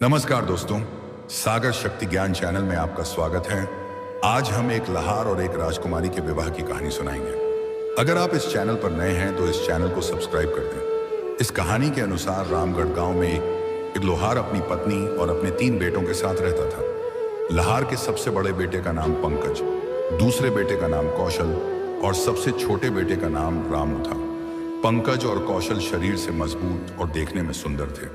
नमस्कार दोस्तों, सागर शक्ति ज्ञान चैनल में आपका स्वागत है। आज हम एक लहार और एक राजकुमारी के विवाह की कहानी सुनाएंगे। अगर आप इस चैनल पर नए हैं तो इस चैनल को सब्सक्राइब कर दें। इस कहानी के अनुसार रामगढ़ गांव में एक लोहार अपनी पत्नी और अपने 3 बेटों के साथ रहता था। लहार के सबसे बड़े बेटे का नाम पंकज, दूसरे बेटे का नाम कौशल और सबसे छोटे बेटे का नाम रामू था। पंकज और कौशल शरीर से मजबूत और देखने में सुंदर थे,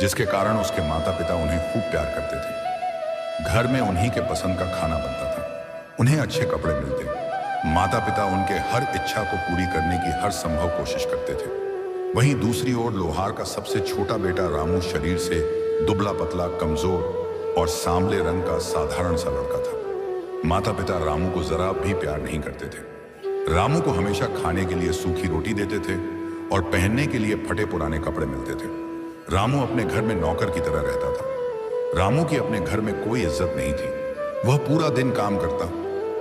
जिसके कारण उसके माता पिता उन्हें खूब प्यार करते थे। घर में उन्हीं के पसंद का खाना बनता था, उन्हें अच्छे कपड़े मिलते। माता पिता उनके हर इच्छा को पूरी करने की हर संभव कोशिश करते थे। वहीं दूसरी ओर लोहार का सबसे छोटा बेटा रामू शरीर से दुबला पतला, कमजोर और सांवले रंग का साधारण सा लड़का था। माता पिता रामू को जरा भी प्यार नहीं करते थे। रामू को हमेशा खाने के लिए सूखी रोटी देते थे और पहनने के लिए फटे पुराने कपड़े मिलते थे। रामू अपने घर में नौकर की तरह रहता था। रामू की अपने घर में कोई इज्जत नहीं थी। वह पूरा दिन काम करता,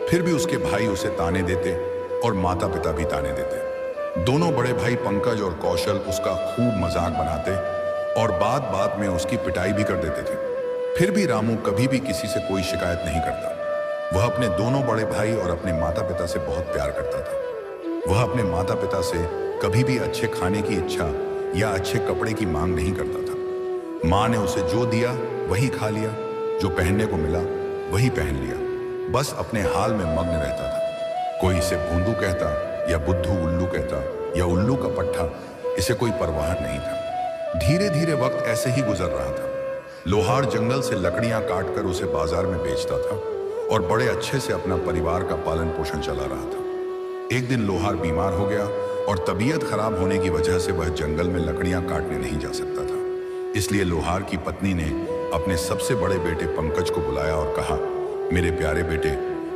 फिर भी उसके भाई उसे ताने देते और माता पिता भी ताने देते। दोनों बड़े भाई पंकज और कौशल उसका खूब मजाक बनाते और बात बात में उसकी पिटाई भी कर देते थे। फिर भी रामू कभी भी किसी से कोई शिकायत नहीं करता। वह अपने दोनों बड़े भाई और अपने माता पिता से बहुत प्यार करता था। वह अपने माता पिता से कभी भी अच्छे खाने की इच्छा या अच्छे कपड़े की मांग नहीं करता था। माँ ने उसे जो दिया वही खा लिया, जो पहनने को मिला वही पहन लिया, बस अपने हाल में मग्न रहता था। कोई इसे भोंदू कहता या बुद्धू उल्लू कहता या उल्लू का पट्टा, इसे कोई परवाह नहीं था। धीरे धीरे वक्त ऐसे ही गुजर रहा था। लोहार जंगल से लकड़ियां काटकर उसे बाजार में बेचता था और बड़े अच्छे से अपना परिवार का पालन पोषण चला रहा था। एक दिन लोहार बीमार हो गया और तबीयत खराब होने की वजह से वह जंगल में लकड़ियां काटने नहीं जा सकता था। इसलिए लोहार की पत्नी ने अपने सबसे बड़े बेटे पंकज को बुलाया और कहा, मेरे प्यारे बेटे,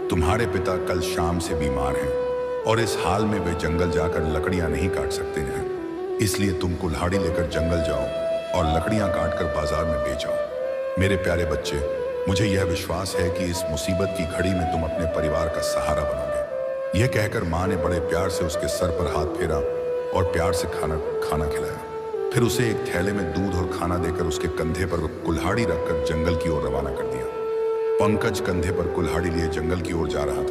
तुम्हारे पिता कल शाम से बीमार हैं और इस हाल में वे जंगल जाकर लकड़ियां नहीं काट सकते हैं। इसलिए तुम कुल्हाड़ी लेकर जंगल जाओ और लकड़ियां काटकर बाजार में बेच आओ। मेरे प्यारे बच्चे, मुझे यह विश्वास है कि इस मुसीबत की घड़ी में तुम अपने परिवार का सहारा बनोगे। यह कहकर माँ ने बड़े प्यार से उसके सर पर हाथ फेरा और प्यार से खाना खिलाया। फिर उसे एक थैले में दूध और खाना देकर उसके कंधे पर कुल्हाड़ी रखकर जंगल की ओर रवाना कर दिया। पंकज कंधे पर कुल्हाड़ी लिए जंगल की ओर जा रहा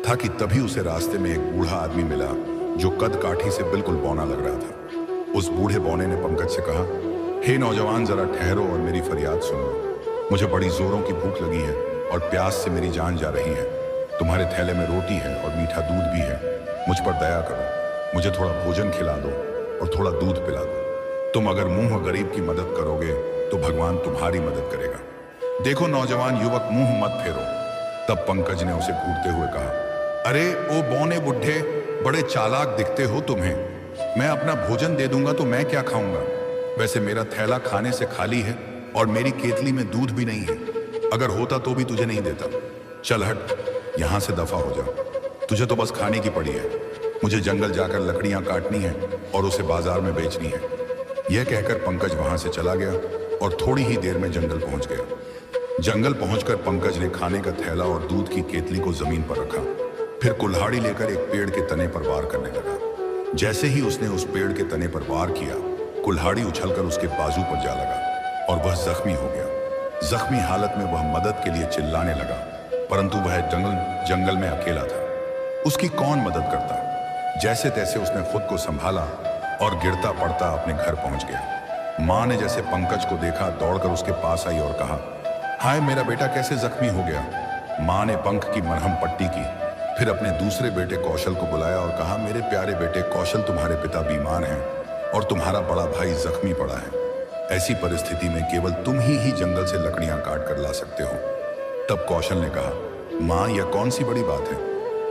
था कि तभी उसे रास्ते में एक बूढ़ा आदमी मिला जो कद काठी से बिल्कुल बौना लग रहा था। उस बूढ़े बौने ने पंकज से कहा, हे नौजवान, जरा ठहरो और मेरी फरियाद सुन लो। मुझे बड़ी जोरों की भूख लगी है और प्यास से मेरी जान जा रही है। तुम्हारे थैले में रोटी है और मीठा दूध भी है। मुझ पर दया करो, मुझे थोड़ा भोजन खिला दो और थोड़ा दूध पिला दो। तुम अगर मुंह गरीब की मदद करोगे तो भगवान तुम्हारी मदद करेगा। देखो नौजवान युवक, मुंह मत फेरो। तब पंकज ने उसे घूरते हुए कहा, अरे ओ बौने बुढ़े, बड़े चालाक दिखते हो तुम्हें। मैं अपना भोजन दे दूंगा तो मैं क्या खाऊंगा? वैसे मेरा थैला खाने से खाली है और मेरी केतली में दूध भी नहीं है। अगर होता तो भी तुझे नहीं देता। चल हट, यहां से दफा हो जा। तुझे तो बस खाने की पड़ी है। मुझे जंगल जाकर लकड़ियां काटनी है और उसे बाजार में बेचनी है। यह कहकर पंकज वहां से चला गया और थोड़ी ही देर में जंगल पहुंच गया। जंगल पहुंचकर पंकज ने खाने का थैला और दूध की केतली को जमीन पर रखा। फिर कुल्हाड़ी लेकर एक पेड़ के तने पर वार करने लगा। जैसे ही उसने उस पेड़ के तने पर वार किया, कुल्हाड़ी उछलकर उसके बाजू पर जा लगा और वह जख्मी हो गया। जख्मी हालत में वह मदद के लिए चिल्लाने लगा, परंतु वह जंगल में अकेला था। उसकी कौन मदद करता? जैसे तैसे उसने खुद को संभाला और गिरता पड़ता अपने घर पहुंच गया। माँ ने जैसे पंकज को देखा, दौड़कर उसके पास आई और कहा, हाय मेरा बेटा कैसे जख्मी हो गया? माँ ने पंख की मरहम पट्टी की, फिर अपने दूसरे बेटे कौशल को बुलाया और कहा, मेरे प्यारे बेटे कौशल, तुम्हारे पिता बीमार हैं और तुम्हारा बड़ा भाई जख्मी पड़ा है। ऐसी परिस्थिति में केवल तुम ही जंगल से लकड़ियां काट कर ला सकते हो। तब कौशल ने कहा, माँ यह कौन सी बड़ी बात है?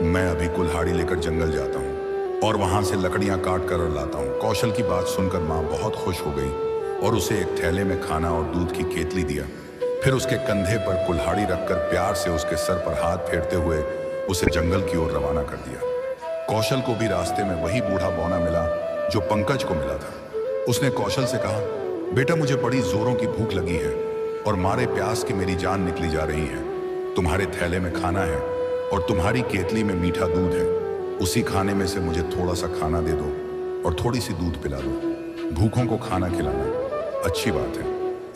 मैं अभी कुल्हाड़ी लेकर जंगल जाता हूँ और वहां से लकड़ियां काट कर लाता हूँ। कौशल की बात सुनकर माँ बहुत खुश हो गई और उसे एक थैले में खाना और दूध की केतली दिया। फिर उसके कंधे पर कुल्हाड़ी रखकर प्यार से उसके सर पर हाथ फेरते हुए उसे जंगल की ओर रवाना कर दिया। कौशल को भी रास्ते में वही बूढ़ा बौना मिला जो पंकज को मिला था। उसने कौशल से कहा, बेटा मुझे बड़ी जोरों की भूख लगी है और मारे प्यास की मेरी जान निकली जा रही है। तुम्हारे थैले में खाना है और तुम्हारी केतली में मीठा दूध है। उसी खाने में से मुझे थोड़ा सा खाना दे दो और थोड़ी सी दूध पिला दो। भूखों को खाना खिलाना अच्छी बात है,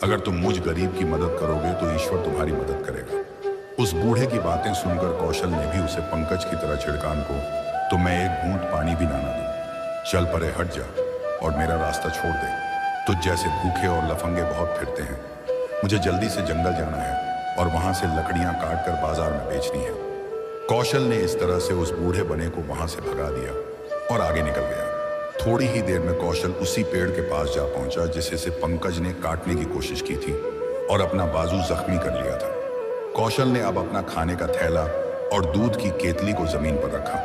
अगर तुम मुझ गरीब की मदद करोगे तो ईश्वर तुम्हारी मदद करेगा। उस बूढ़े की बातें सुनकर कौशल ने भी उसे पंकज की तरह छिड़कान को, तो मैं एक घूंट पानी भी ना दूं। चल परे हट जा और मेरा रास्ता छोड़ दे। तुझ जैसे भूखे और लफंगे बहुत फिरते हैं। मुझे जल्दी से जंगल जाना है और वहां से लकड़ियां काट कर बाजार में बेचनी है। कौशल ने इस तरह से उस बूढ़े बने को वहां से भगा दिया और आगे निकल गया। थोड़ी ही देर में कौशल उसी पेड़ के पास जा पहुंचा जिसे से पंकज ने काटने की कोशिश की थी और अपना बाजू जख्मी कर लिया था। कौशल ने अब अपना खाने का थैला और दूध की केतली को जमीन पर रखा,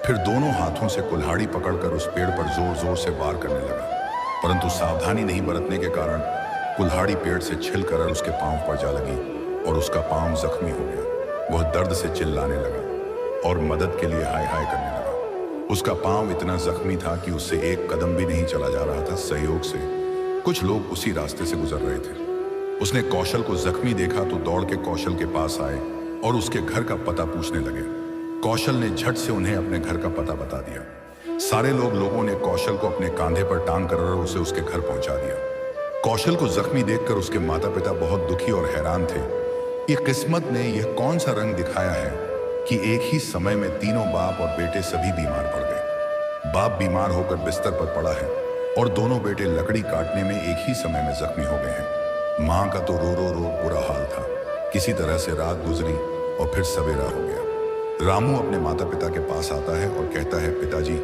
फिर दोनों हाथों से कुल्हाड़ी पकड़कर उस पेड़ पर जोर जोर से वार करने लगा, परंतु सावधानी नहीं बरतने के कारण कुल्हाड़ी पेड़ से छिलकर उसके पांव पर जा लगी और उसका पांव जख्मी हो गया। वह दर्द से चिल्लाने लगा और मदद के लिए हाय हाय करने लगा। उसका पांव इतना जख्मी था कि उससे एक कदम भी नहीं चला जा रहा था। सहयोग से कुछ लोग उसी रास्ते से गुजर रहे थे। उसने कौशल को जख्मी देखा तो दौड़ के कौशल के पास आए और उसके घर का पता पूछने लगे। कौशल ने झट से उन्हें अपने घर का पता बता दिया। सारे लोगों ने कौशल को अपने कांधे पर टांग कर उसे उसके घर पहुंचा दिया। कौशल को जख्मी देखकर उसके माता पिता बहुत दुखी और हैरान थे। ये किस्मत ने यह कौन सा रंग दिखाया है कि एक ही समय में तीनों बाप और बेटे सभी बीमार पड़ गए। बाप बीमार होकर बिस्तर पर पड़ा है और दोनों बेटे लकड़ी काटने में एक ही समय में जख्मी हो गए हैं। माँ का तो रो रो रो बुरा हाल था। किसी तरह से रात गुजरी और फिर सवेरा हो गया। रामू अपने माता पिता के पास आता है और कहता है, पिताजी,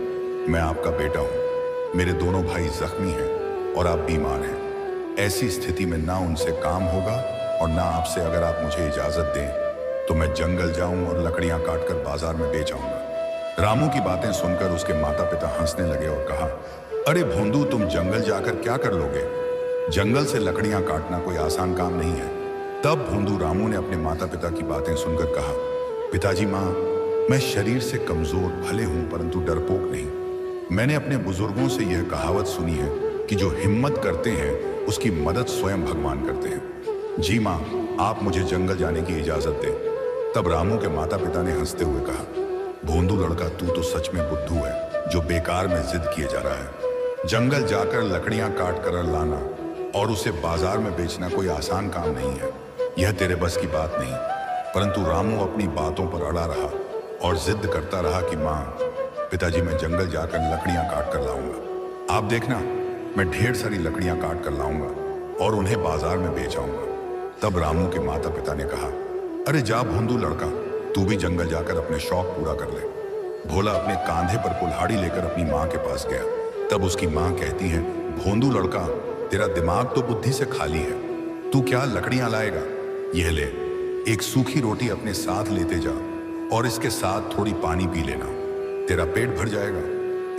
मैं आपका बेटा हूँ। मेरे दोनों भाई जख्मी हैं और आप बीमार हैं। ऐसी स्थिति में ना उनसे काम होगा और ना आपसे। अगर आप मुझे इजाजत दें तो मैं जंगल जाऊं और लकड़ियां काटकर बाजार में बेच आऊंगा। रामू की बातें सुनकर उसके माता पिता हंसने लगे और कहा, अरे भोंदू, तुम जंगल जाकर क्या कर लोगे? जंगल से लकड़ियां काटना कोई आसान काम नहीं है। तब भोंदू रामू ने अपने माता पिता की बातें सुनकर कहा, पिताजी, माँ, मैं शरीर से कमजोर भले हूं परंतु डरपोक नहीं। मैंने अपने बुजुर्गों से यह कहावत सुनी है कि जो हिम्मत करते हैं उसकी मदद स्वयं भगवान करते हैं। जी माँ, आप मुझे जंगल जाने की इजाजत दें। तब रामू के माता पिता ने हंसते हुए कहा, भोंदू लड़का, तू तो सच में बुद्धू है जो बेकार में जिद किए जा रहा है। जंगल जाकर लकड़ियां काट कर लाना और उसे बाजार में बेचना कोई आसान काम नहीं है। यह तेरे बस की बात नहीं। परंतु रामू अपनी बातों पर अड़ा रहा और जिद करता रहा कि माँ, पिताजी, मैं जंगल जाकर लकड़ियां काट कर लाऊंगा। आप देखना, मैं ढेर सारी लकड़ियां काट कर लाऊंगा और उन्हें बाजार में बेच आऊंगा। तब रामू के माता पिता ने कहा, अरे जा भोंदू लड़का, तू भी जंगल जाकर अपने शौक पूरा कर ले। भोला अपने कांधे पर कुल्हाड़ी लेकर अपनी माँ के पास गया। तब उसकी माँ कहती है, भोंदू लड़का, तेरा दिमाग तो बुद्धि से खाली है। तू क्या लकड़ियां लाएगा? यह ले, एक सूखी रोटी अपने साथ लेते जा और इसके साथ थोड़ी पानी पी लेना। तेरा पेट भर जाएगा।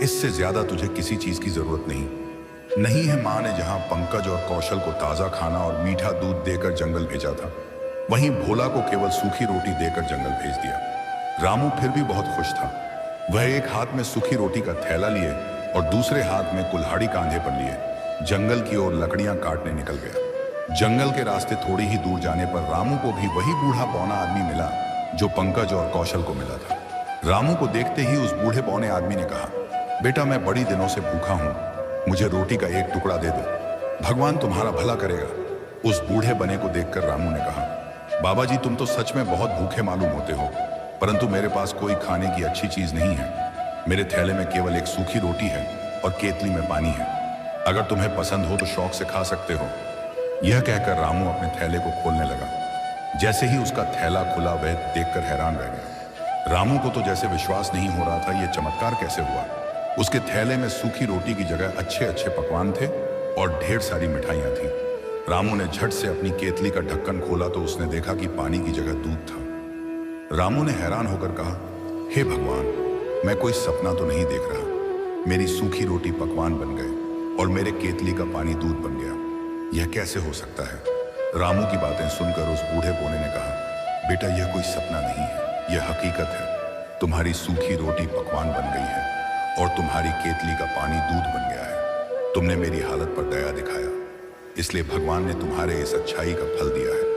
इससे ज्यादा तुझे किसी चीज की जरूरत नहीं है। माँ ने जहां पंकज और कौशल को ताजा खाना और मीठा दूध देकर जंगल भेजा था, वहीं भोला को केवल सूखी रोटी देकर जंगल भेज दिया। रामू फिर भी बहुत खुश था। वह एक हाथ में सूखी रोटी का थैला लिए और दूसरे हाथ में कुल्हाड़ी कांधे पर लिए जंगल की ओर लकड़ियां काटने निकल गया। जंगल के रास्ते थोड़ी ही दूर जाने पर रामू को भी वही बूढ़ा बौना आदमी मिला जो पंकज और कौशल को मिला था। रामू को देखते ही उस बूढ़े बौने आदमी ने कहा, बेटा, मैं बड़ी दिनों से भूखा हूँ, मुझे रोटी का एक टुकड़ा दे दो, भगवान तुम्हारा भला करेगा। उस बूढ़े बने को देखकर रामू ने कहा, बाबा जी, तुम तो सच में बहुत भूखे मालूम होते हो, परंतु मेरे पास कोई खाने की अच्छी चीज नहीं है। मेरे थैले में केवल एक सूखी रोटी है और केतली में पानी है। अगर तुम्हें पसंद हो तो शौक से खा सकते हो। यह कहकर रामू अपने थैले को खोलने लगा। जैसे ही उसका थैला खुला, वह देखकर हैरान रह गया। रामू को तो जैसे विश्वास नहीं हो रहा था, यह चमत्कार कैसे हुआ। उसके थैले में सूखी रोटी की जगह अच्छे अच्छे पकवान थे और ढेर सारी मिठाइयां थी। रामू ने झट से अपनी केतली का ढक्कन खोला तो उसने देखा कि पानी की जगह दूध था। रामू ने हैरान होकर कहा, हे भगवान, मैं कोई सपना तो नहीं देख रहा। मेरी सूखी रोटी पकवान बन गए और मेरे केतली का पानी दूध बन गया। यह कैसे हो सकता है? रामू की बातें सुनकर उस बूढ़े बोने ने कहा, बेटा, यह कोई सपना नहीं है, यह हकीकत है। तुम्हारी सूखी रोटी पकवान बन गई है और तुम्हारी केतली का पानी दूध बन गया है। तुमने मेरी हालत पर दया दिखाया, इसलिए भगवान ने तुम्हारे इस अच्छाई का फल दिया है।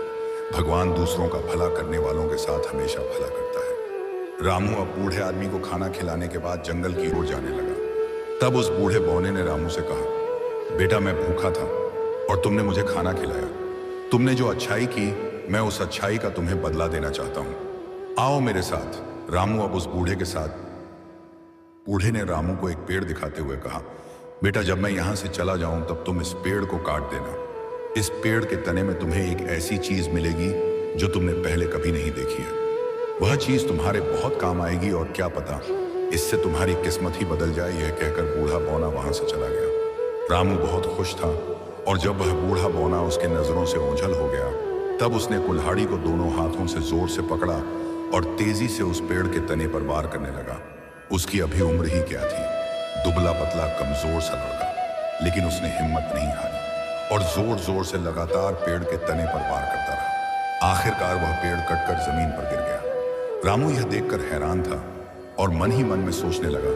भगवान दूसरों का भला करने वालों के साथ हमेशा भला करता है। रामू अब बूढ़े आदमी को खाना खिलाने के बाद जंगल की ओर जाने लगा। तब उस बूढ़े बौने ने रामू से कहा, बेटा, मैं भूखा था, और तुमने मुझे खाना खिलाया। तुमने जो अच्छाई की, मैं उस अच्छाई का तुम्हें बदला देना चाहता हूं। आओ मेरे साथ। रामू अब उस बूढ़े ने रामू को एक पेड़ दिखाते हुए कहा, बेटा जब मैं यहां से चला जाऊं तब तुम इस पेड़ को काट देना। इस पेड़ के तने में तुम्हें एक ऐसी चीज मिलेगी जो तुमने पहले कभी नहीं देखी है। वह चीज तुम्हारे बहुत काम आएगी और क्या पता इससे तुम्हारी किस्मत ही बदल जाए। यह कहकर बूढ़ा बौना वहां से चला गया। रामू बहुत खुश था और जब वह बूढ़ा बौना उसके नजरों से ओझल हो गया तब उसने कुल्हाड़ी को दोनों हाथों से जोर से पकड़ा और तेजी से उस पेड़ के तने पर वार करने लगा। उसकी अभी उम्र ही क्या थी, दुबला पतला कमजोर सा लड़का, लेकिन उसने हिम्मत नहीं हारी और जोर जोर से लगातार पेड़ के तने पर वार करता रहा। आखिरकार वह पेड़ कटकर जमीन पर गिर गया। रामू यह देखकर हैरान था और मन ही मन में सोचने लगा,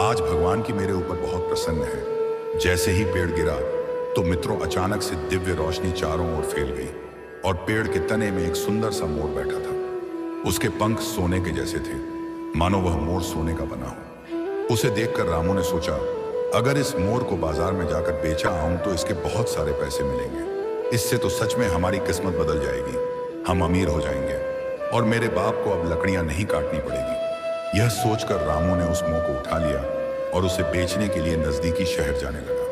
आज भगवान की मेरे ऊपर बहुत प्रसन्न है। जैसे ही पेड़ गिरा तो मित्रों अचानक से दिव्य रोशनी चारों ओर फैल गई और पेड़ के तने में एक सुंदर सा मोर बैठा था। उसके पंख सोने के जैसे थे, मानो वह मोर सोने का बना हो। उसे देखकर रामू ने सोचा, अगर इस मोर को बाजार में जाकर बेचा आऊं तो इसके बहुत सारे पैसे मिलेंगे। इससे तो सच में हमारी किस्मत बदल जाएगी, हम अमीर हो जाएंगे और मेरे बाप को अब लकड़ियां नहीं काटनी पड़ेगी। यह सोचकर रामू ने उस मोर को उठा लिया और उसे बेचने के लिए नजदीकी शहर जाने लगा।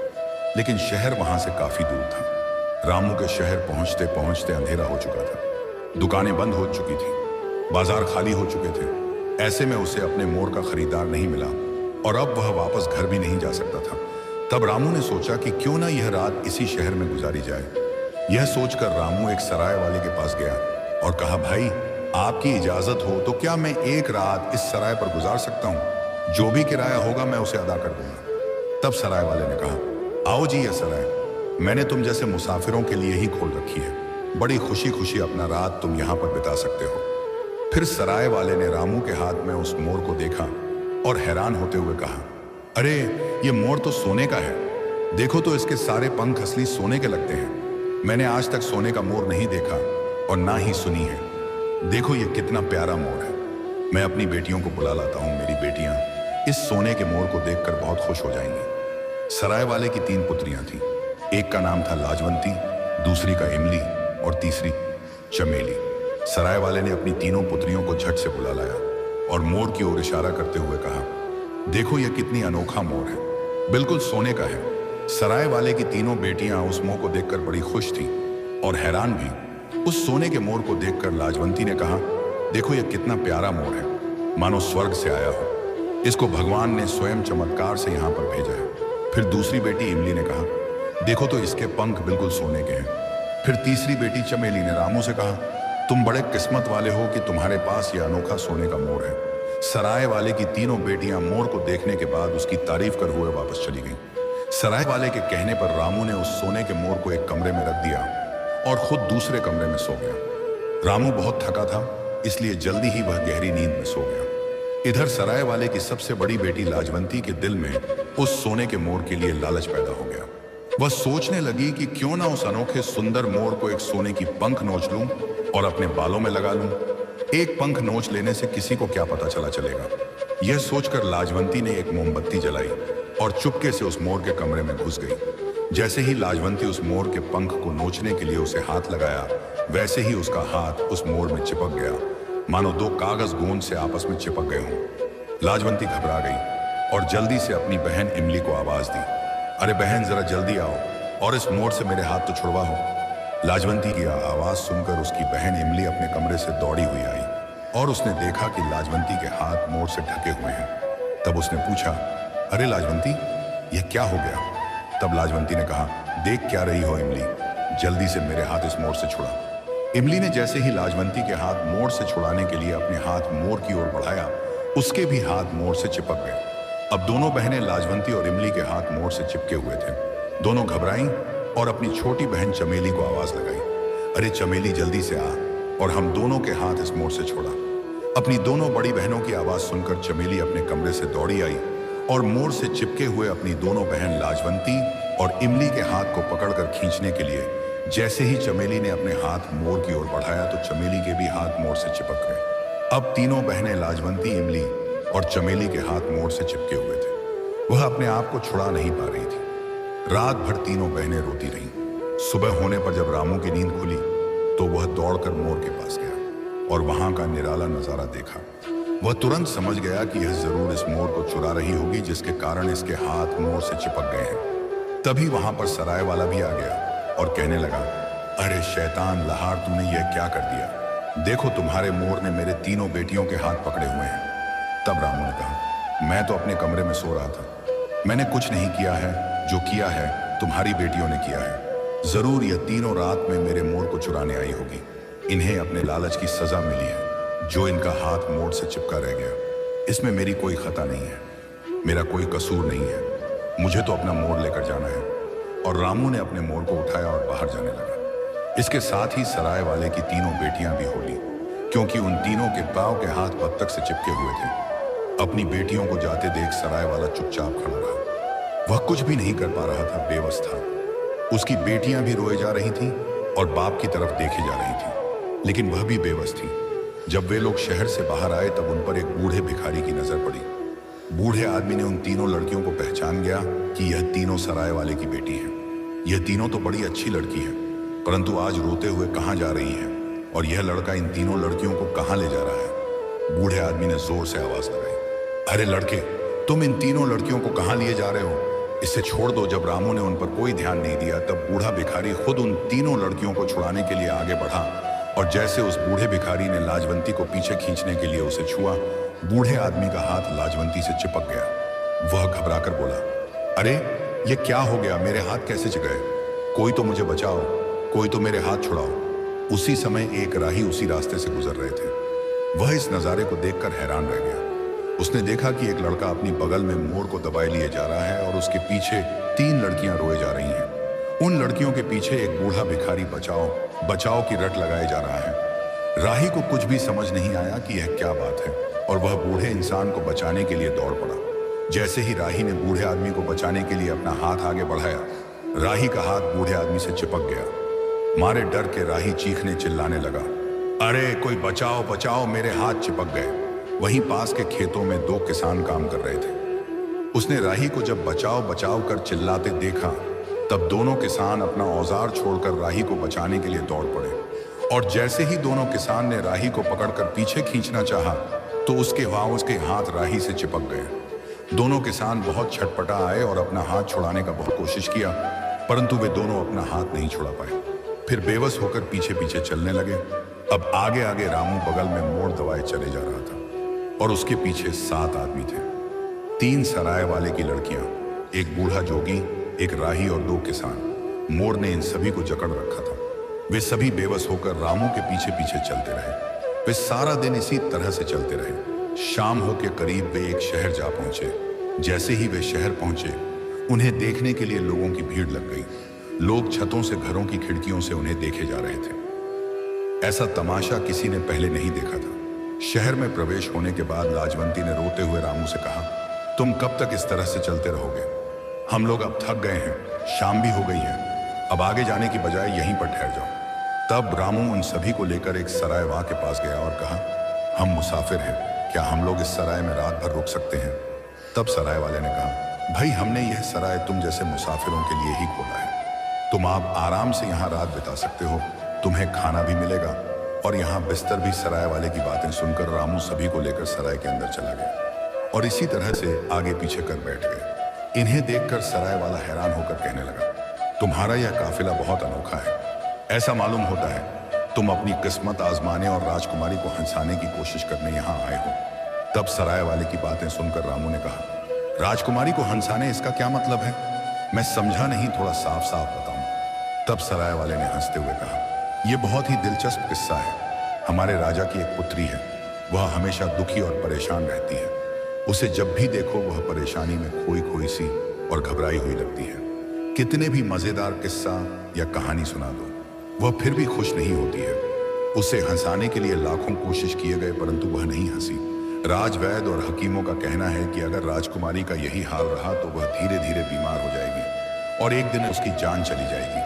लेकिन शहर वहां से काफी दूर था। रामू के शहर पहुंचते पहुंचते अंधेरा हो चुका था। दुकानें बंद हो चुकी थी, बाजार खाली हो चुके थे। ऐसे में उसे अपने मोर का खरीदार नहीं मिला और अब वह वापस घर भी नहीं जा सकता था। तब रामू ने सोचा कि क्यों ना यह रात इसी शहर में गुजारी जाए। यह सोचकर रामू एक सराय वाले के पास गया और कहा, भाई आपकी इजाजत हो तो क्या मैं एक रात इस सराय पर गुजार सकता हूँ? जो भी किराया होगा मैं उसे अदा कर दूंगा। तब सराय वाले ने कहा, आओ जी, यह सराय मैंने तुम जैसे मुसाफिरों के लिए ही खोल रखी है। बड़ी खुशी खुशी अपना रात तुम यहाँ पर बिता सकते हो। फिर सराय वाले ने रामू के हाथ में उस मोर को देखा और हैरान होते हुए कहा, अरे ये मोर तो सोने का है। देखो तो इसके सारे पंख असली सोने के लगते हैं। मैंने आज तक सोने का मोर नहीं देखा और ना ही सुनी है। देखो ये कितना प्यारा मोर है। मैं अपनी बेटियों को बुला लाता हूँ। मेरी बेटियां इस सोने के मोर को देखकर बहुत खुश हो जाएंगी। सराय वाले की 3 पुत्रियां थीं। एक का नाम था लाजवंती, दूसरी का इमली और तीसरी चमेली। सराय वाले ने अपनी तीनों पुत्रियों को झट से बुला लाया और मोर की ओर इशारा करते हुए कहा, देखो यह कितनी अनोखा मोर है, बिल्कुल सोने का है। सराय वाले की तीनों बेटियां उस मोर को देखकर बड़ी खुश थीं और हैरान भी। उस सोने के मोर को देखकर लाजवंती ने कहा, देखो यह कितना प्यारा मोर है, मानो स्वर्ग से आया हो। इसको भगवान ने स्वयं चमत्कार से यहाँ पर भेजा है। फिर दूसरी बेटी इमली ने कहा, देखो तो इसके पंख बिल्कुल सोने के हैं। फिर तीसरी बेटी चमेली ने रामू से कहा, तुम बड़े किस्मत वाले हो कि तुम्हारे पास यह अनोखा सोने का मोर है। सराय वाले की तीनों बेटियां मोर को देखने के बाद उसकी तारीफ कर हुए वापस चली गईं। सराय वाले के कहने पर रामू ने उस सोने के मोर को एक कमरे में रख दिया और खुद दूसरे कमरे में सो गया। रामू बहुत थका था, इसलिए जल्दी ही वह गहरी नींद में सो गया। इधर सराय वाले की सबसे बड़ी बेटी लाजवंती के दिल में उस सोने के मोर के लिए लालच पैदा हो गया। वह सोचने लगी कि क्यों ना उस अनोखे सुंदर मोर को एक सोने की पंख नोच लूं और अपने बालों में लगा लूं। एक पंख नोच लेने से किसी को क्या पता चलेगा। यह सोचकर लाजवंती ने एक मोमबत्ती जलाई और चुपके से उस मोर के कमरे में घुस गई। जैसे ही लाजवंती उस मोर के पंख को नोचने के लिए उसे हाथ लगाया, वैसे ही उसका हाथ उस मोर में चिपक गया, मानो 2 कागज गोंद से आपस में चिपक गए हों। लाजवंती घबरा गई और जल्दी से अपनी बहन इमली को आवाज दी, अरे बहन जरा जल्दी आओ और इस मोर से मेरे हाथ तो छुड़वाओ। लाजवंती की आवाज सुनकर उसकी बहन इमली अपने कमरे से दौड़ी हुई आई और उसने देखा कि लाजवंती के हाथ मोर से ढके हुए हैं। तब उसने पूछा, अरे लाजवंती यह क्या हो गया? तब लाजवंती ने कहा, देख क्या रही हो इमली, जल्दी से मेरे हाथ इस मोर से छुड़ा। इमली ने जैसे ही लाजवंती के हाथ मोर से छुड़ाने के लिए अपने हाथ मोर की ओर बढ़ाया, उसके भी हाथ मोर से चिपक गए। अब दोनों बहनें लाजवंती और इमली के हाथ मोर से चिपके हुए थे। दोनों घबराईं और अपनी छोटी बहन चमेली को आवाज लगाई, अरे चमेली जल्दी से आ और हम दोनों के हाथ इस मोर से छोड़ा। अपनी दोनों बड़ी बहनों की आवाज सुनकर चमेली अपने कमरे से दौड़ी आई और मोर से चिपके हुए अपनी दोनों बहन लाजवंती और इमली के हाथ को पकड़कर खींचने के लिए जैसे ही चमेली ने अपने हाथ मोर की ओर बढ़ाया तो चमेली के भी हाथ मोर से चिपक गए। अब तीनों बहनें लाजवंती, इमली और चमेली के हाथ मोर से चिपके हुए थे। वह अपने आप को छुड़ा नहीं पा रही थी। रात भर तीनों बहनें रोती रहीं। सुबह होने पर जब रामू की नींद खुली तो वह दौड़कर मोर के पास गया और वहां का निराला नजारा देखा। वह तुरंत समझ गया कि यह जरूर इस मोर को चुरा रही होगी, जिसके कारण इसके हाथ मोर से चिपक गए हैं। तभी वहां पर सराय वाला भी आ गया और कहने लगा, अरे शैतान लहार, तुमने यह क्या कर दिया? देखो तुम्हारे मोर ने मेरे तीनों बेटियों के हाथ पकड़े हुए हैं। तब रामू ने कहा, मैं तो अपने कमरे में सो रहा था, मैंने कुछ नहीं किया है, जो किया है तुम्हारी बेटियों ने किया है। जरूर यह तीनों रात में मेरे मोर को चुराने आई होगी। इन्हें अपने लालच की सजा मिली है, जो इनका हाथ मोर से चिपका रह गया। इसमें मेरी कोई खता नहीं है, मेरा कोई कसूर नहीं है, मुझे तो अपना मोर लेकर जाना है। और रामू ने अपने मोर को उठाया और बाहर जाने लगा। इसके साथ ही सराय वाले की तीनों बेटियां भी होली, क्योंकि उन तीनों के पांव के हाथ बत्तख से चिपके हुए थे। अपनी बेटियों को जाते देख सराय वाला चुपचाप खड़ा रहा। वह कुछ भी नहीं कर पा रहा था, बेबस था। उसकी बेटियां भी रोए जा रही थीं और बाप की तरफ देखे जा रही थी, लेकिन वह भी बेबस थी। जब वे लोग शहर से बाहर आए तब उन पर एक बूढ़े भिखारी की नजर पड़ी। बूढ़े आदमी ने उन तीनों लड़कियों को पहचान गया कि यह तीनों सराय वाले की बेटी हैं। यह तीनों तो बड़ी अच्छी लड़की है, परंतु आज रोते हुए कहाँ जा रही है और यह लड़का इन तीनों लड़कियों को कहाँ ले जा रहा है? बूढ़े आदमी ने जोर से आवाज लगाई, अरे लड़के, तुम इन तीनों लड़कियों को कहाँ लिए जा रहे हो? इसे छोड़ दो। जब रामू ने उन पर कोई ध्यान नहीं दिया तब बूढ़ा भिखारी खुद उन तीनों लड़कियों को छुड़ाने के लिए आगे बढ़ा और जैसे उस बूढ़े भिखारी ने लाजवंती को पीछे खींचने के लिए उसे छुआ, बूढ़े आदमी का हाथ लाजवंती से चिपक गया। वह घबराकर बोला, अरे ये क्या हो गया? मेरे हाथ कैसे चिपक गए? कोई तो मुझे बचाओ, कोई तो मेरे हाथ छुड़ाओ। उसी समय एक राही उसी रास्ते से गुजर रहे थे। वह इस नजारे को देखकर हैरान रह गया। उसने देखा कि एक लड़का अपनी बगल में मोर को दबाए लिए जा रहा है और उसके पीछे तीन लड़कियां रोए जा रही हैं। उन लड़कियों के पीछे एक बूढ़ा भिखारी बचाओ बचाओ की रट लगाए जा रहा है। राही को कुछ भी समझ नहीं आया कि यह क्या बात है और वह बूढ़े इंसान को बचाने के लिए दौड़ पड़ा। जैसे ही राही ने बूढ़े आदमी को बचाने के लिए अपना हाथ आगे बढ़ाया, राही का हाथ बूढ़े आदमी से चिपक गया। मारे डर के राही चीखने चिल्लाने लगा, अरे कोई बचाओ बचाओ, मेरे हाथ चिपक गए। वहीं पास के खेतों में दो किसान काम कर रहे थे। उसने राही को जब बचाओ बचाओ कर चिल्लाते देखा तब दोनों किसान अपना औजार छोड़कर राही को बचाने के लिए दौड़ पड़े और जैसे ही दोनों किसान ने राही को पकड़कर पीछे खींचना चाहा तो उसके हाथ राही से चिपक गए। दोनों किसान बहुत छटपटा आए और अपना हाथ छुड़ाने का बहुत कोशिश किया, परंतु वे दोनों अपना हाथ नहीं छुड़ा पाए। फिर बेबस होकर पीछे पीछे चलने लगे। अब आगे आगे रामू बगल में मोड़ दबाए चले जा रहा था और उसके पीछे 7 आदमी थे। 3 सराय वाले की लड़कियां, एक बूढ़ा जोगी, एक राही और 2 किसान। मोर ने इन सभी को जकड़ रखा था। वे सभी बेबस होकर रामू के पीछे पीछे चलते रहे। वे सारा दिन इसी तरह से चलते रहे। शाम हो के करीब वे एक शहर जा पहुंचे। जैसे ही वे शहर पहुंचे, उन्हें देखने के लिए लोगों की भीड़ लग गई। लोग छतों से घरों की खिड़कियों से उन्हें देखे जा रहे थे। ऐसा तमाशा किसी ने पहले नहीं देखा था। शहर में प्रवेश होने के बाद लाजवंती ने रोते हुए रामू से कहा, तुम कब तक इस तरह से चलते रहोगे? हम लोग अब थक गए हैं, शाम भी हो गई है, अब आगे जाने की बजाय यहीं पर ठहर जाओ। तब रामू उन सभी को लेकर एक सरायवाह के पास गया और कहा, हम मुसाफिर हैं, क्या हम लोग इस सराय में रात भर रुक सकते हैं? तब सराय वाले ने कहा, भाई हमने यह सराय तुम जैसे मुसाफिरों के लिए ही खोला है। तुम आप आराम से यहाँ रात बिता सकते हो, तुम्हें खाना भी मिलेगा और यहाँ बिस्तर भी। सराय वाले की बातें सुनकर रामू सभी को लेकर सराय के अंदर चला गया और इसी तरह से आगे पीछे कर बैठ गया। इन्हें देखकर सराय वाला हैरान होकर कहने लगा, तुम्हारा यह काफिला बहुत अनोखा है। ऐसा मालूम होता है तुम अपनी किस्मत आजमाने और राजकुमारी को हंसाने की कोशिश करने यहाँ आए हो। तब सराय वाले की बातें सुनकर रामू ने कहा, राजकुमारी को हंसाने, इसका क्या मतलब है? मैं समझा नहीं, थोड़ा साफ साफ बताऊं। तब सराय वाले ने हंसते हुए कहा, यह बहुत ही दिलचस्प किस्सा है। हमारे राजा की एक पुत्री है, वह हमेशा दुखी और परेशान रहती है। उसे जब भी देखो वह परेशानी में खोई खोई सी और घबराई हुई लगती है। कितने भी मजेदार किस्सा या कहानी सुना दो, वह फिर भी खुश नहीं होती है। उसे हंसाने के लिए लाखों कोशिश किए गए परंतु वह नहीं हंसी। राजवैद्य और हकीमों का कहना है कि अगर राजकुमारी का यही हाल रहा तो वह धीरे धीरे बीमार हो जाएगी और एक दिन उसकी जान चली जाएगी।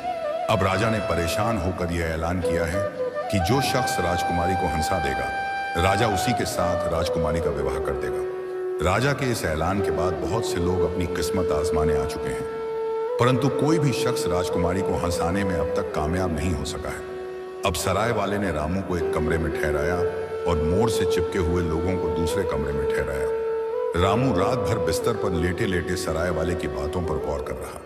अब राजा ने परेशान होकर यह ऐलान किया है कि जो शख्स राजकुमारी को हंसा देगा, राजा उसी के साथ राजकुमारी का विवाह कर देगा। राजा के इस ऐलान के बाद बहुत से लोग अपनी किस्मत आजमाने आ चुके हैं। परंतु कोई भी शख्स राजकुमारी को हंसाने में अब तक कामयाब नहीं हो सका है। अब सराय वाले ने रामू को एक कमरे में ठहराया और मोर से चिपके हुए लोगों को दूसरे कमरे में ठहराया। रामू रात भर बिस्तर पर लेटे लेटे सराय वाले की बातों पर गौर कर रहा।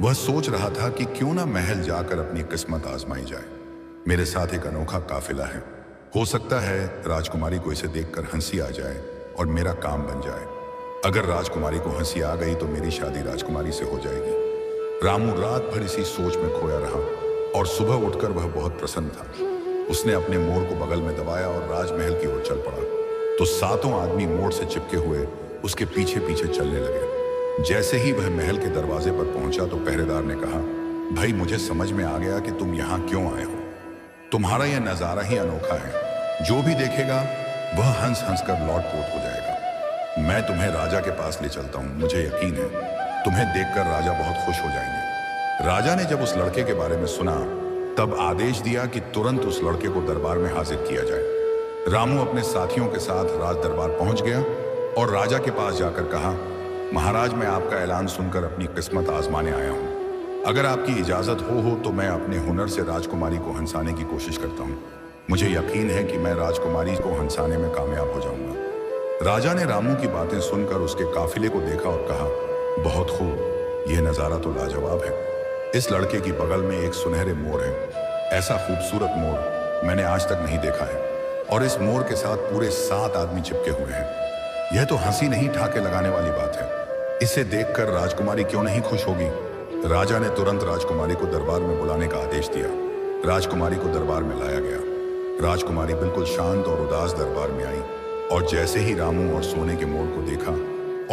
वह सोच रहा था कि क्यों ना महल जाकर अपनी किस्मत आजमाई जाए। मेरे साथ एक अनोखा काफिला है, हो सकता है राजकुमारी को इसे देखकर हंसी आ जाए और मेरा काम बन जाए। अगर राजकुमारी को हंसी आ गई तो मेरी शादी राजकुमारी से हो जाएगी। रामू रात भर इसी सोच में खोया रहा और सुबह उठकर वह बहुत प्रसन्न था। उसने अपने मोर को बगल में दबाया और राजमहल की ओर चल पड़ा। तो सातों आदमी मोर से चिपके हुए उसके पीछे पीछे चलने लगे। जैसे ही वह महल के दरवाजे पर पहुंचा तो पहरेदार ने कहा, भाई मुझे समझ में आ गया कि तुम यहाँ क्यों आए हो। तुम्हारा यह नजारा ही अनोखा है। जो भी देखेगा वह हंस हंस कर लौट पोट हो जाएगा। मैं तुम्हें राजा के पास ले चलता हूँ। मुझे यकीन है तुम्हें देखकर राजा बहुत खुश हो जाएंगे। राजा ने जब उस लड़के के बारे में सुना तब आदेश दिया कि तुरंत उस लड़के को दरबार में हाजिर किया जाए। रामू अपने साथियों के साथ राज दरबार पहुंच गया और राजा के पास जाकर कहा, महाराज मैं आपका ऐलान सुनकर अपनी किस्मत आजमाने आया हूं। अगर आपकी इजाजत हो तो मैं अपने हुनर से राजकुमारी को हंसाने की कोशिश करता हूं। मुझे यकीन है कि मैं राजकुमारी को हंसाने में कामयाब हो जाऊंगा। राजा ने रामू की बातें सुनकर उसके काफिले को देखा और कहा, बहुत खूब, यह नजारा तो लाजवाब है। इस लड़के की बगल में एक सुनहरे मोर है। ऐसा खूबसूरत मोर मैंने आज तक नहीं देखा है और इस मोर के साथ पूरे 7 आदमी चिपके हुए हैं। यह तो हंसी नहीं ठाके लगाने वाली बात है। इसे देखकर राजकुमारी क्यों नहीं खुश होगी। राजा ने तुरंत राजकुमारी को दरबार में बुलाने का आदेश दिया। राजकुमारी को दरबार में लाया गया। राजकुमारी बिल्कुल शांत और उदास दरबार में आई और जैसे ही रामू और सोने के मोर को देखा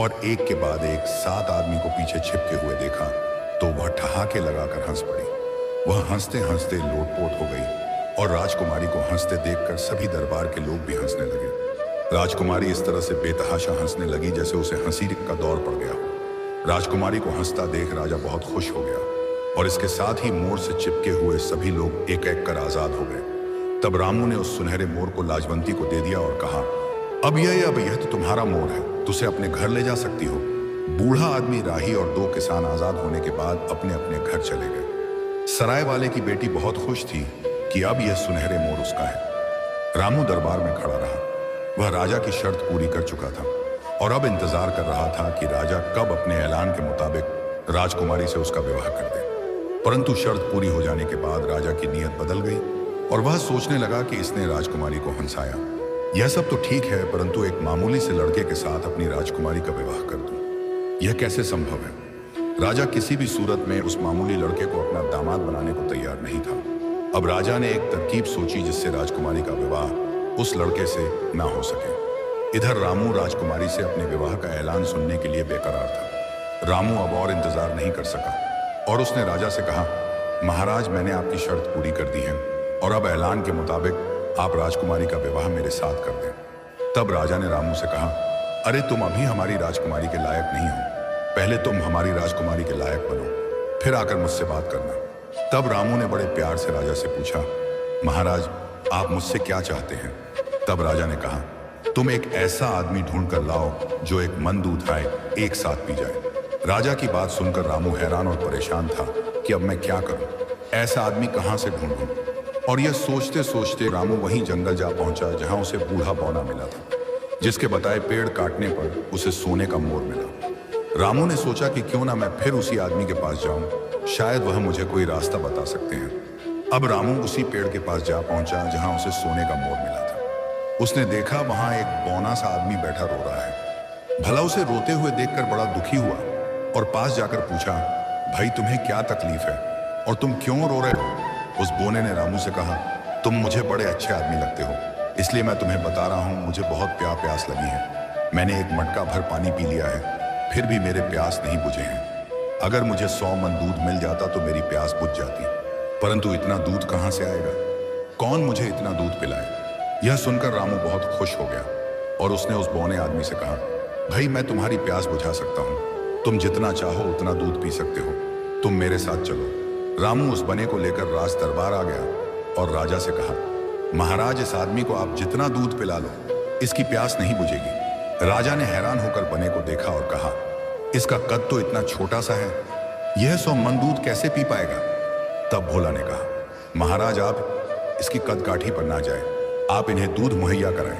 और एक के बाद एक 7 आदमी को पीछे छिपके हुए देखा तो वह ठहाके लगाकर हंस पड़ी। वह हंसते हंसते लोटपोट हो गई और राजकुमारी को हंसते देखकर सभी दरबार के लोग भी हंसने लगे। राजकुमारी इस तरह से बेतहाशा हंसने लगी जैसे उसे हंसी का दौर पड़ गया हो। राजकुमारी को हंसता देख राजा बहुत खुश हो गया और इसके साथ ही मोर से चिपके हुए सभी लोग एक एक कर आजाद हो गए। तब रामू ने उस सुनहरे मोर को लाजवंती को दे दिया और कहा, अब यह तो तुम्हारा मोर है, तुझे अपने घर ले जा सकती हो। बूढ़ा आदमी राही और 2 किसान आजाद होने के बाद अपने अपने घर चले गए। सराय वाले की बेटी बहुत खुश थी कि अब यह सुनहरे मोर उसका है। रामू दरबार में खड़ा रहा। वह राजा की शर्त पूरी कर चुका था और अब इंतजार कर रहा था कि राजा कब अपने ऐलान के मुताबिक राजकुमारी से उसका विवाह कर दे। परंतु शर्त पूरी हो जाने के बाद राजा की नीयत बदल गई और वह सोचने लगा कि इसने राजकुमारी को हंसाया। यह सब तो ठीक है, परंतु एक मामूली से लड़के के साथ अपनी राजकुमारी का विवाह कर दूं, यह कैसे संभव है। राजा किसी भी सूरत में उस मामूली लड़के को अपना दामाद बनाने को तैयार नहीं था। अब राजा ने एक तरकीब सोची जिससे राजकुमारी का विवाह उस लड़के से ना हो सके। इधर रामू राजकुमारी से अपने विवाह का ऐलान सुनने के लिए बेकरार था। रामू अब और इंतजार नहीं कर सका और उसने राजा से कहा, महाराज मैंने आपकी शर्त पूरी कर दी है और अब ऐलान के मुताबिक आप राजकुमारी का विवाह मेरे साथ कर दें। तब राजा ने रामू से कहा, अरे तुम अभी हमारी राजकुमारी के लायक नहीं हो। पहले तुम हमारी राजकुमारी के लायक बनो, फिर आकर मुझसे बात करना। तब रामू ने बड़े प्यार से राजा से पूछा, महाराज आप मुझसे क्या चाहते हैं। तब राजा ने कहा, तुम एक ऐसा आदमी ढूंढ कर लाओ जो एक मन दूध आए एक साथ पी जाए। राजा की बात सुनकर रामू हैरान और परेशान था कि अब मैं क्या करूं, ऐसा आदमी कहां से ढूंढूं। और यह सोचते सोचते रामू वहीं जंगल जा पहुंचा जहां उसे बूढ़ा बौना मिला था, जिसके बताए पेड़ काटने पर उसे सोने का मोर मिला। रामू ने सोचा कि क्यों ना मैं फिर उसी आदमी के पास जाऊं, शायद वह मुझे कोई रास्ता बता सकते हैं। अब रामू उसी पेड़ के पास जा पहुंचा जहां उसे सोने का मोर मिला था। उसने देखा वहां एक बौना सा आदमी बैठा रो रहा है। भला उसे रोते हुए देखकर बड़ा दुखी हुआ और पास जाकर पूछा, भाई तुम्हें क्या तकलीफ है और तुम क्यों रो रहे हो। उस बोने ने रामू से कहा, तुम मुझे बड़े अच्छे आदमी लगते हो, इसलिए मैं तुम्हें बता रहा हूँ मुझे बहुत प्यास लगी है। मैंने एक मटका भर पानी पी लिया है, फिर भी मेरे प्यास नहीं बुझे हैं। अगर मुझे 100 मन दूध मिल जाता तो मेरी प्यास बुझ जाती, परंतु इतना दूध कहाँ से आएगा, कौन मुझे इतना दूध पिलाए। यह सुनकर रामू बहुत खुश हो गया और उसने उस बौने आदमी से कहा, भाई मैं तुम्हारी प्यास बुझा सकता हूँ, तुम जितना चाहो उतना दूध पी सकते हो, तुम मेरे साथ चलो। रामू उस बने को लेकर राज दरबार आ गया और राजा से कहा, महाराज इस आदमी को आप जितना दूध पिला लो इसकी प्यास नहीं बुझेगी। राजा ने हैरान होकर बने को देखा और कहा, इसका कद तो इतना छोटा सा है, यह 100 मन दूध कैसे पी पाएगा? तब भोला ने कहा, महाराज आप इसकी कदकाठी पर ना जाए, आप इन्हें दूध मुहैया कराएं।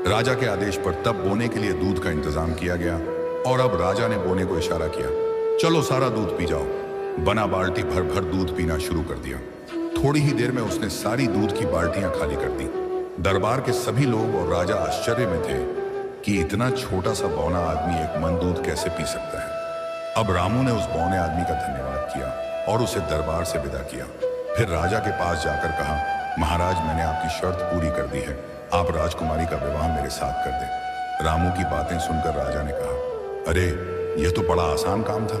राजा के आदेश पर तब बोने के लिए दूध का इंतजाम किया गया और अब राजा ने बोने को इशारा किया, चलो सारा दूध पी जाओ। बना बाल्टी भर भर दूध पीना शुरू कर दिया। थोड़ी ही देर में उसने सारी दूध की बाल्टियां खाली कर दी। दरबार के सभी लोग और राजा आश्चर्य में थे कि इतना छोटा सा बौना आदमी एक मन दूध कैसे पी सकता है। अब रामू ने उस बौने आदमी का धन्यवाद किया और उसे दरबार से विदा किया। फिर राजा के पास जाकर कहा, महाराज मैंने आपकी शर्त पूरी कर दी है, आप राजकुमारी का विवाह मेरे साथ कर दें। रामू की बातें सुनकर राजा ने कहा, अरे यह तो बड़ा आसान काम था,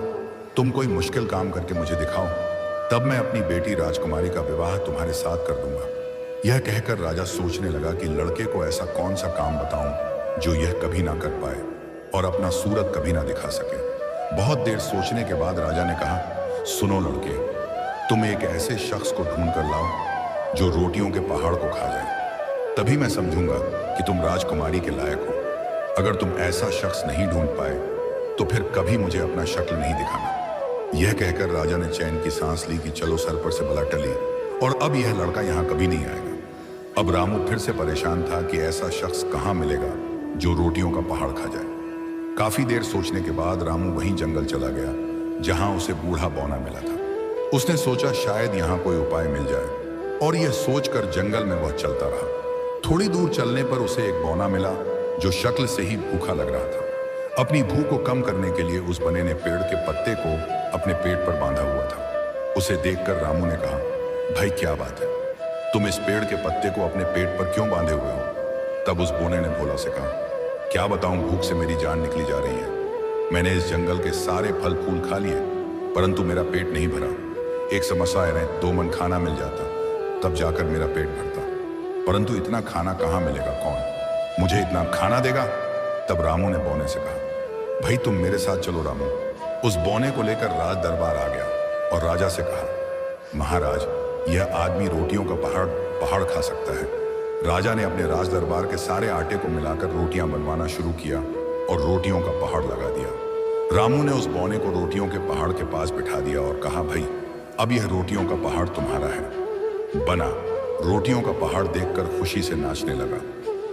तुम कोई मुश्किल काम करके मुझे दिखाओ, तब मैं अपनी बेटी राजकुमारी का विवाह तुम्हारे साथ कर दूंगा। यह कहकर राजा सोचने लगा कि लड़के को ऐसा कौन सा काम बताऊं जो यह कभी ना कर पाए और अपना सूरत कभी ना दिखा सके। बहुत देर सोचने के बाद राजा ने कहा, सुनो लड़के, तुम एक ऐसे शख्स को ढूंढ कर लाओ जो रोटियों के पहाड़ को खा जाए, तभी मैं समझूंगा कि तुम राजकुमारी के लायक हो। अगर तुम ऐसा शख्स नहीं ढूंढ पाए तो फिर कभी मुझे अपना शक्ल नहीं दिखाना। यह कहकर राजा ने चैन की सांस ली कि चलो सर पर से बला टली और अब यह लड़का यहाँ कभी नहीं आएगा। अब रामू फिर से परेशान था कि ऐसा शख्स कहाँ मिलेगा जो रोटियों का पहाड़ खा जाए। काफी देर सोचने के बाद रामू वहीं जंगल चला गया जहां उसे बूढ़ा बौना मिला था। उसने सोचा शायद यहाँ कोई उपाय मिल जाए और यह सोचकर जंगल में वह चलता रहा। थोड़ी दूर चलने पर उसे एक बौना मिला जो शक्ल से ही भूखा लग रहा था। अपनी भूख को कम करने के लिए उस बने ने पेड़ के पत्ते को अपने पेट पर बांधा हुआ था। उसे देखकर रामू ने कहा, भाई क्या बात है, तुम इस पेड़ के पत्ते को अपने पेट पर क्यों बांधे हुए हो? तब उस बोने ने भोला से कहा, क्या बताऊं, भूख से मेरी जान निकली जा रही है। मैंने इस जंगल के सारे फल फूल खा लिए परंतु मेरा पेट नहीं भरा। एक समस्या है, 2 मन खाना मिल जाता तब जाकर मेरा पेट भरता, परंतु इतना खाना कहाँ मिलेगा, कौन मुझे इतना खाना देगा? तब रामू ने बौने से कहा, भाई तुम मेरे साथ चलो। रामू उस बौने को लेकर राज दरबार आ गया और राजा से कहा, महाराज यह आदमी रोटियों का पहाड़ खा सकता है। राजा ने अपने राज दरबार के सारे आटे को मिलाकर रोटियां बनवाना शुरू किया और रोटियों का पहाड़ लगा दिया। रामू ने उस बौने को रोटियों के पहाड़ के पास बिठा दिया और कहा, भाई अब यह रोटियों का पहाड़ तुम्हारा है। बना रोटियों का पहाड़ देखकर खुशी से नाचने लगा।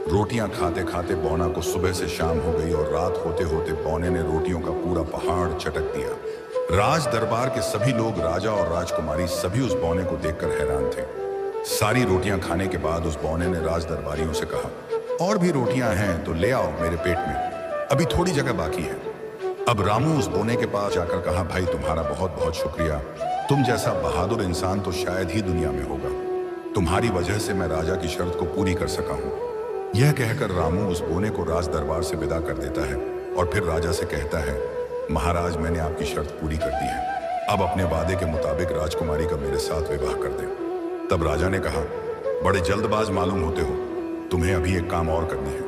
रोटियां खाते खाते बौना को सुबह से शाम हो गई और रात होते होते बौने ने रोटियों का पूरा पहाड़ चटक दिया। राज दरबार के सभी लोग, राजा और राजकुमारी सभी उस बौने को देखकर हैरान थे। सारी रोटियां खाने के बाद उस बौने ने राज दरबारियों से कहा, और भी रोटियां हैं तो ले आओ मेरे पेट में, अभी थोड़ी जगह बाकी है। अब रामू उस बौने के पास जाकर कहा, भाई तुम्हारा बहुत बहुत शुक्रिया, तुम जैसा बहादुर इंसान तो शायद ही दुनिया में होगा। तुम्हारी वजह से मैं राजा की शर्त को पूरी कर सका हूँ। यह कहकर रामू उस बौने को राज दरबार से विदा कर देता है और फिर राजा से कहता है, महाराज मैंने आपकी शर्त पूरी कर दी है, अब अपने वादे के मुताबिक राजकुमारी का मेरे साथ विवाह कर दें। तब राजा ने कहा, बड़े जल्दबाज मालूम होते हो, तुम्हें अभी एक काम और करनी है।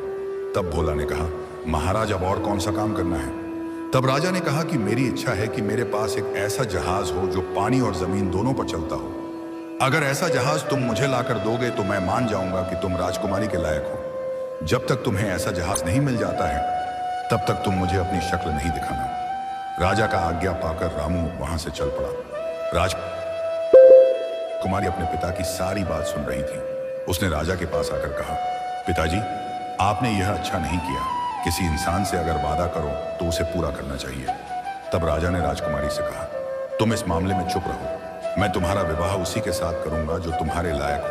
तब भोला ने कहा, महाराज अब और कौन सा काम करना है? तब राजा ने कहा कि मेरी इच्छा है कि मेरे पास एक ऐसा जहाज हो जो पानी और जमीन दोनों पर चलता हो। अगर ऐसा जहाज तुम मुझे लाकर दोगे तो मैं मान जाऊंगा कि तुम राजकुमारी के लायक हो। जब तक तुम्हें ऐसा जहाज नहीं मिल जाता है तब तक तुम मुझे अपनी शक्ल नहीं दिखाना। राजा का आज्ञा पाकर रामू वहां से चल पड़ा। राजकुमारी अपने पिता की सारी बात सुन रही थी। उसने राजा के पास आकर कहा, पिताजी आपने यह अच्छा नहीं किया। किसी इंसान से अगर वादा करो तो उसे पूरा करना चाहिए। तब राजा ने राजकुमारी से कहा, तुम इस मामले में चुप रहो, मैं तुम्हारा विवाह उसी के साथ करूंगा जो तुम्हारे लायक हो।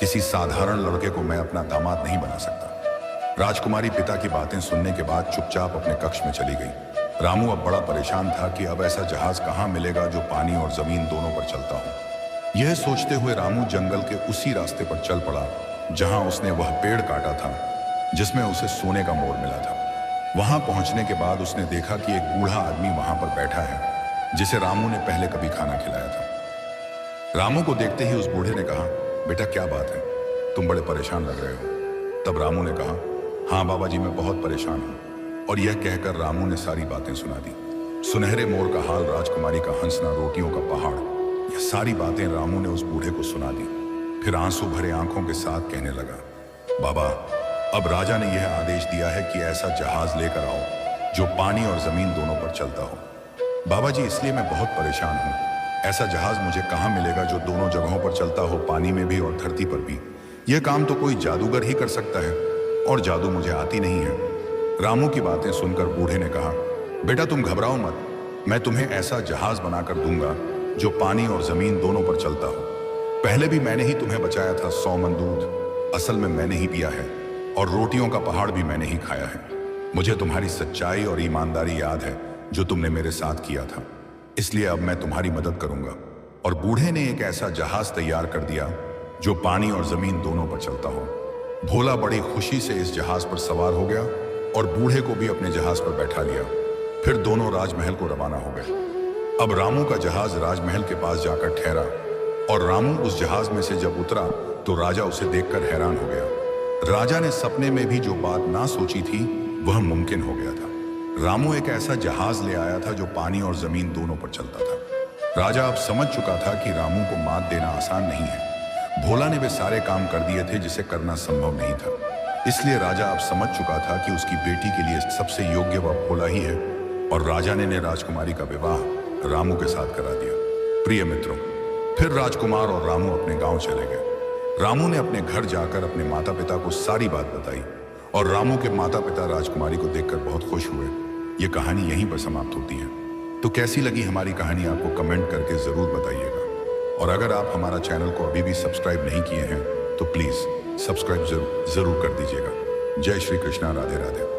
किसी साधारण लड़के को मैं अपना दामाद नहीं बना सकता। राजकुमारी पिता की बातें सुनने के बाद चुपचाप अपने कक्ष में चली गई। रामू अब बड़ा परेशान था कि अब ऐसा जहाज कहाँ मिलेगा जो पानी और जमीन दोनों पर चलता हो। यह सोचते हुए रामू जंगल के उसी रास्ते पर चल पड़ा जहां उसने वह पेड़ काटा था जिसमें उसे सोने का मोर मिला था। वहां पहुंचने के बाद उसने देखा कि एक बूढ़ा आदमी वहां पर बैठा है जिसे रामू ने पहले कभी खाना खिलाया था। रामू को देखते ही उस बूढ़े ने कहा, बेटा क्या बात है, तुम बड़े परेशान लग रहे हो। तब रामू ने कहा, हाँ बाबा जी मैं बहुत परेशान हूँ। और यह कहकर रामू ने सारी बातें सुना दी। सुनहरे मोर का हाल, राजकुमारी का हंसना, रोटियों का पहाड़, यह सारी बातें रामू ने उस बूढ़े को सुना दी। फिर आंसू भरे आंखों के साथ कहने लगा, बाबा अब राजा ने यह आदेश दिया है कि ऐसा जहाज लेकर आओ जो पानी और जमीन दोनों पर चलता हो। बाबा जी, इसलिए मैं बहुत परेशान हूँ। ऐसा जहाज मुझे कहाँ मिलेगा जो दोनों जगहों पर चलता हो, पानी में भी और धरती पर भी। यह काम तो कोई जादूगर ही कर सकता है, और जादू मुझे आती नहीं है। रामू की बातें सुनकर बूढ़े ने कहा, बेटा तुम घबराओ मत, मैं तुम्हें ऐसा जहाज बनाकर दूंगा जो पानी और जमीन दोनों पर चलता हो। पहले भी मैंने ही तुम्हें बचाया था 100 मन दूध, असल में मैंने ही पिया है, और रोटियों का पहाड़ भी मैंने ही खाया है। मुझे तुम्हारी सच्चाई और ईमानदारी याद है जो तुमने मेरे साथ किया था, इसलिए अब मैं तुम्हारी मदद करूंगा। और बूढ़े ने एक ऐसा जहाज तैयार कर दिया जो पानी और जमीन दोनों पर चलता हो। भोला बड़ी खुशी से इस जहाज पर सवार हो गया और बूढ़े को भी अपने जहाज पर बैठा लिया। फिर दोनों राजमहल को रवाना हो गए। अब रामू का जहाज राजमहल के पास जाकर ठहरा, और रामू उस जहाज में से जब उतरा तो राजा उसे देखकर हैरान हो गया। राजा ने सपने में भी जो बात ना सोची थी वह मुमकिन हो गया था। रामू एक ऐसा जहाज ले आया था जो पानी और जमीन दोनों पर चलता था। राजा अब समझ चुका था कि रामू को मात देना आसान नहीं है। भोला ने वे सारे काम कर दिए थे जिसे करना संभव नहीं था, इसलिए राजा अब समझ चुका था कि उसकी बेटी के लिए सबसे योग्य वह भोला ही है, और राजा ने राजकुमारी का विवाह रामू के साथ करा दिया। प्रिय मित्रों, फिर राजकुमार और रामू अपने गांव चले गए। रामू ने अपने घर जाकर अपने माता पिता को सारी बात बताई, और रामू के माता पिता राजकुमारी को देखकर बहुत खुश हुए। ये कहानी यहीं पर समाप्त होती है। तो कैसी लगी हमारी कहानी आपको कमेंट करके जरूर बताइएगा। और अगर आप हमारा चैनल को अभी भी सब्सक्राइब नहीं किए हैं तो प्लीज सब्सक्राइब जरूर कर दीजिएगा। जय श्री कृष्णा, राधे राधे।